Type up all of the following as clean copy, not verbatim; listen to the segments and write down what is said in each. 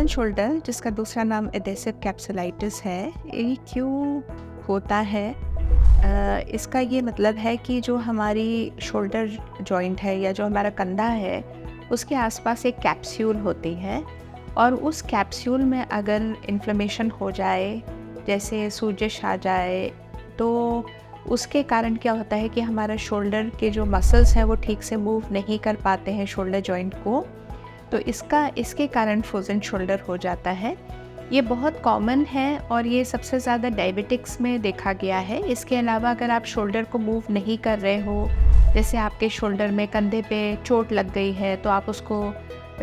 Frozen shoulder, जिसका दूसरा नाम एडेसिव कैप्सुलाइटिस है, ये क्यों होता है? इसका ये मतलब है कि जो हमारी शोल्डर जॉइंट है या जो हमारा कंधा है, उसके आसपास एक कैप्सूल होती है और उस कैप्सूल में अगर इन्फ्लेमेशन हो जाए, जैसे सूजश आ जाए, तो उसके कारण क्या होता है कि हमारा शोल्डर के जो मसल्स हैं वो ठीक से मूव नहीं कर पाते हैं शोल्डर जॉइंट को, तो इसके कारण फ्रोज़न शोल्डर हो जाता है। ये बहुत कॉमन है और ये सबसे ज़्यादा डायबिटिक्स में देखा गया है। इसके अलावा अगर आप शोल्डर को मूव नहीं कर रहे हो, जैसे आपके शोल्डर में कंधे पे चोट लग गई है तो आप उसको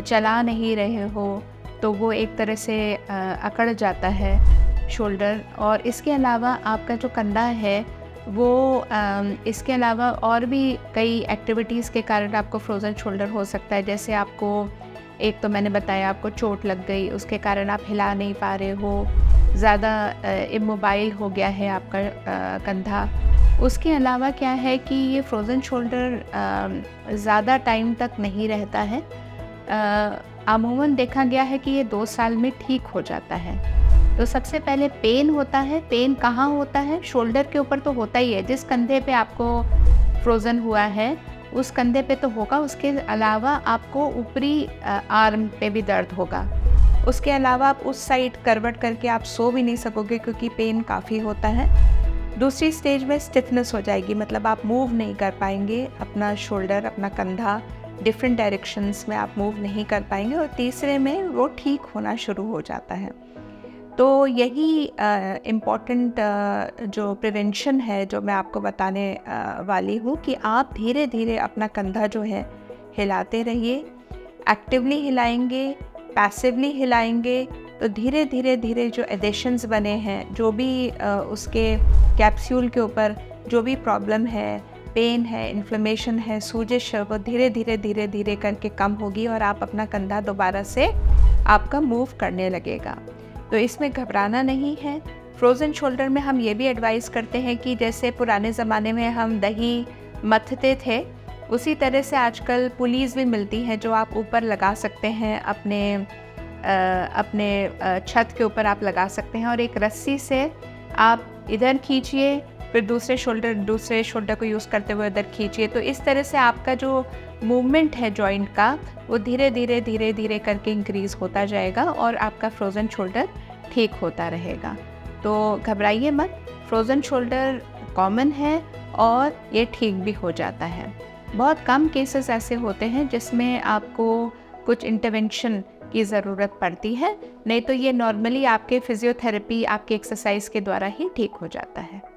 चला नहीं रहे हो, तो वो एक तरह से अकड़ जाता है शोल्डर। और इसके अलावा आपका जो कंधा है वो इसके अलावा और भी कई एक्टिविटीज़ के कारण आपको फ्रोज़न शोल्डर हो सकता है। जैसे आपको, एक तो मैंने बताया आपको चोट लग गई, उसके कारण आप हिला नहीं पा रहे हो, ज़्यादा इमोबाइल हो गया है आपका कंधा। उसके अलावा क्या है कि ये फ्रोज़न शोल्डर ज़्यादा टाइम तक नहीं रहता है। अमूमन देखा गया है कि ये 2 साल में ठीक हो जाता है। तो सबसे पहले पेन होता है। पेन कहाँ होता है? शोल्डर के ऊपर तो होता ही है। जिस कंधे पे आपको फ्रोज़न हुआ है उस कंधे पे तो होगा, उसके अलावा आपको ऊपरी आर्म पे भी दर्द होगा। उसके अलावा आप उस साइड करवट करके आप सो भी नहीं सकोगे क्योंकि पेन काफ़ी होता है। दूसरी स्टेज में स्टिफनेस हो जाएगी, मतलब आप मूव नहीं कर पाएंगे अपना शोल्डर, अपना कंधा डिफरेंट डायरेक्शंस में आप मूव नहीं कर पाएंगे। और तीसरे में वो ठीक होना शुरू हो जाता है। तो यही इम्पॉर्टेंट जो प्रिवेंशन है जो मैं आपको बताने वाली हूँ कि आप धीरे धीरे अपना कंधा जो है हिलाते रहिए। एक्टिवली हिलाएंगे, पैसिवली हिलाएंगे, तो धीरे धीरे धीरे जो एडेशंस बने हैं, जो भी उसके कैप्सूल के ऊपर जो भी प्रॉब्लम है, पेन है, इन्फ्लेमेशन है, सूजश है, वो धीरे धीरे धीरे धीरे करके कम होगी और आप अपना कंधा दोबारा से आपका मूव करने लगेगा। तो इसमें घबराना नहीं है। फ्रोज़न शोल्डर में हम ये भी एडवाइस करते हैं कि जैसे पुराने ज़माने में हम दही मथते थे, उसी तरह से आजकल पुलीज़ भी मिलती हैं जो आप ऊपर लगा सकते हैं, अपने छत के ऊपर आप लगा सकते हैं और एक रस्सी से आप इधर खींचिए, फिर दूसरे शोल्डर को यूज़ करते हुए इधर खींचिए। तो इस तरह से आपका जो मूवमेंट है जॉइंट का, वो धीरे धीरे करके इंक्रीज़ होता जाएगा और आपका फ्रोज़न शोल्डर ठीक होता रहेगा। तो घबराइए मत, फ्रोज़न शोल्डर कॉमन है और ये ठीक भी हो जाता है। बहुत कम केसेस ऐसे होते हैं जिसमें आपको कुछ इंटरवेंशन की ज़रूरत पड़ती है, नहीं तो ये नॉर्मली आपके फिज़ियोथेरेपी, आपके एक्सरसाइज के द्वारा ही ठीक हो जाता है।